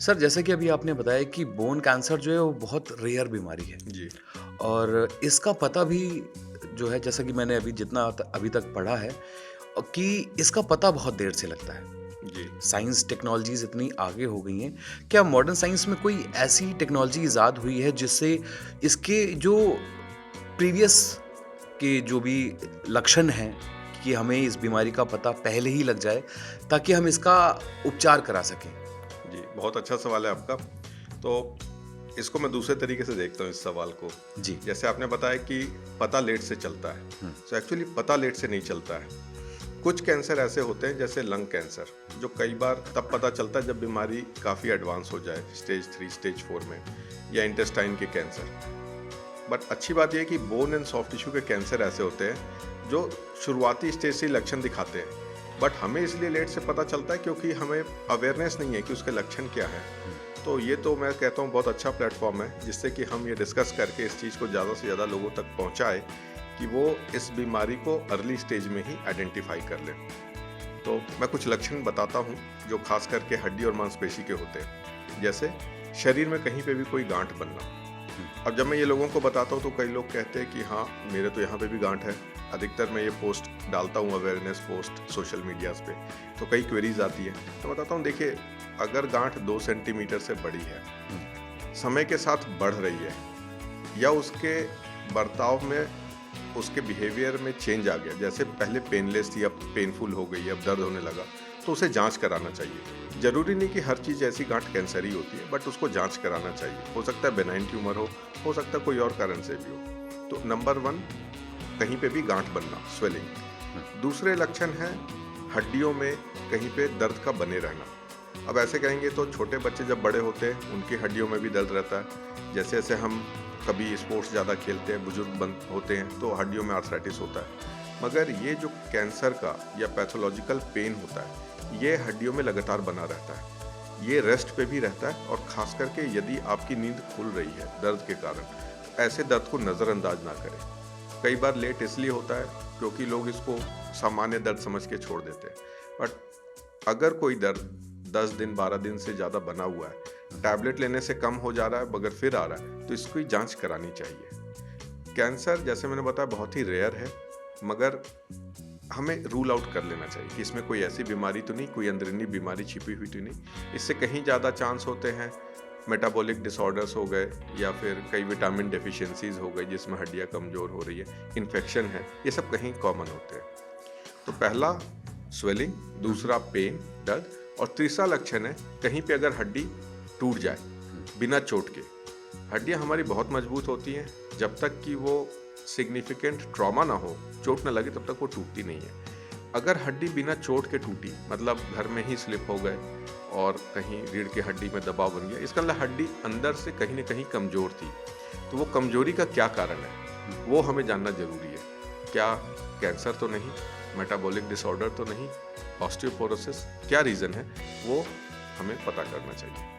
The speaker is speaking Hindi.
सर, जैसे कि अभी आपने बताया कि बोन कैंसर जो है वो बहुत रेयर बीमारी है जी, और इसका पता भी जो है जैसा कि मैंने अभी जितना अभी तक पढ़ा है कि इसका पता बहुत देर से लगता है। जी। साइंस टेक्नोलॉजीज़ इतनी आगे हो गई हैं, क्या मॉडर्न साइंस में कोई ऐसी टेक्नोलॉजी इज़ाद हुई है जिससे इसके जो प्रीवियस के जो भी लक्षण हैं कि हमें इस बीमारी का पता पहले ही लग जाए ताकि हम इसका उपचार करा सकें? जी, बहुत अच्छा सवाल है आपका। तो इसको मैं दूसरे तरीके से देखता हूँ इस सवाल को। जी। जैसे आपने बताया कि पता लेट से चलता है, हुँ, सो एक्चुअली पता लेट से नहीं चलता है। कुछ कैंसर ऐसे होते हैं जैसे लंग कैंसर, जो कई बार तब पता चलता है जब बीमारी काफ़ी एडवांस हो जाए, स्टेज 3, स्टेज 4 में, या इंटेस्टाइन के कैंसर। बट अच्छी बात यह है कि बोन एंड सॉफ्ट टिश्यू के कैंसर ऐसे होते हैं जो शुरुआती स्टेज से ही लक्षण दिखाते हैं, बट हमें इसलिए लेट से पता चलता है क्योंकि हमें अवेयरनेस नहीं है कि उसके लक्षण क्या है। तो ये तो मैं कहता हूँ बहुत अच्छा प्लेटफॉर्म है जिससे कि हम ये डिस्कस करके इस चीज़ को ज़्यादा से ज़्यादा लोगों तक पहुँचाए कि वो इस बीमारी को अर्ली स्टेज में ही आइडेंटिफाई कर लें। तो मैं कुछ लक्षण बताता हूँ जो खास करके हड्डी और मांसपेशी के होते हैं। जैसे शरीर में कहीं पे भी कोई गांठ बनना। अब जब मैं ये लोगों को बताता हूँ तो कई लोग कहते हैं कि हाँ, मेरे तो यहाँ पे भी गांठ है। अधिकतर मैं ये पोस्ट डालता हूँ, अवेयरनेस पोस्ट सोशल मीडियाज़ पे, तो कई क्वेरीज आती है। तो बताता हूँ, देखिए, अगर गांठ 2 सेंटीमीटर से बड़ी है, समय के साथ बढ़ रही है, या उसके बर्ताव में, उसके बिहेवियर में चेंज आ गया, जैसे पहले पेनलेस थी अब पेनफुल हो गई, अब दर्द होने लगा, तो उसे जांच कराना चाहिए। जरूरी नहीं कि हर चीज़ ऐसी गांठ कैंसर ही होती है, बट उसको जांच कराना चाहिए। हो सकता है बेनाइन ट्यूमर हो सकता है कोई और कारण से भी हो। तो नंबर 1, कहीं पे भी गांठ बनना, स्वेलिंग। दूसरे लक्षण हैं हड्डियों में कहीं पे दर्द का बने रहना। अब ऐसे कहेंगे तो छोटे बच्चे जब बड़े होते हैं उनकी हड्डियों में भी दर्द रहता है। जैसे जैसे हम कभी स्पोर्ट्स ज़्यादा खेलते हैं, बुजुर्ग बन होते हैं, तो हड्डियों में आर्थराइटिस होता है। मगर ये जो कैंसर का या पैथोलॉजिकल पेन होता है, ये हड्डियों में लगातार बना रहता है। ये रेस्ट पे भी रहता है, और ख़ास करके यदि आपकी नींद खुल रही है दर्द के कारण, तो ऐसे दर्द को नज़रअंदाज ना करें। कई बार लेट इसलिए होता है क्योंकि लोग इसको सामान्य दर्द समझ के छोड़ देते हैं, बट अगर कोई दर्द 10 दिन 12 दिन से ज़्यादा बना हुआ है, टैबलेट लेने से कम हो जा रहा है मगर फिर आ रहा है, तो इसकी जांच करानी चाहिए। कैंसर, जैसे मैंने बताया, बहुत ही रेयर है, मगर हमें रूल आउट कर लेना चाहिए कि इसमें कोई ऐसी बीमारी तो नहीं, कोई अंदरूनी बीमारी छिपी हुई तो नहीं। इससे कहीं ज़्यादा चांस होते हैं मेटाबॉलिक डिसऑर्डर्स हो गए, या फिर कई विटामिन डेफिशिएंसीज हो गई जिसमें हड्डियाँ कमज़ोर हो रही है, इन्फेक्शन है, ये सब कहीं कॉमन होते हैं। तो पहला स्वेलिंग, दूसरा पेन, दर्द, और तीसरा लक्षण है कहीं पे अगर हड्डी टूट जाए बिना चोट के। हड्डियाँ हमारी बहुत मजबूत होती हैं, जब तक कि वो सिग्निफिकेंट ट्रॉमा ना हो, चोट ना लगे, तब तक वो टूटती नहीं है। अगर हड्डी बिना चोट के टूटी, मतलब घर में ही स्लिप हो गए और कहीं रीढ़ की हड्डी में दबाव बन गया, इसका मतलब हड्डी अंदर से कहीं ना कहीं कमज़ोर थी। तो वो कमजोरी का क्या कारण है, वो हमें जानना जरूरी है। क्या कैंसर तो नहीं, मेटाबॉलिक डिसऑर्डर तो नहीं, ऑस्टियोपोरोसिस, क्या रीज़न है, वो हमें पता करना चाहिए।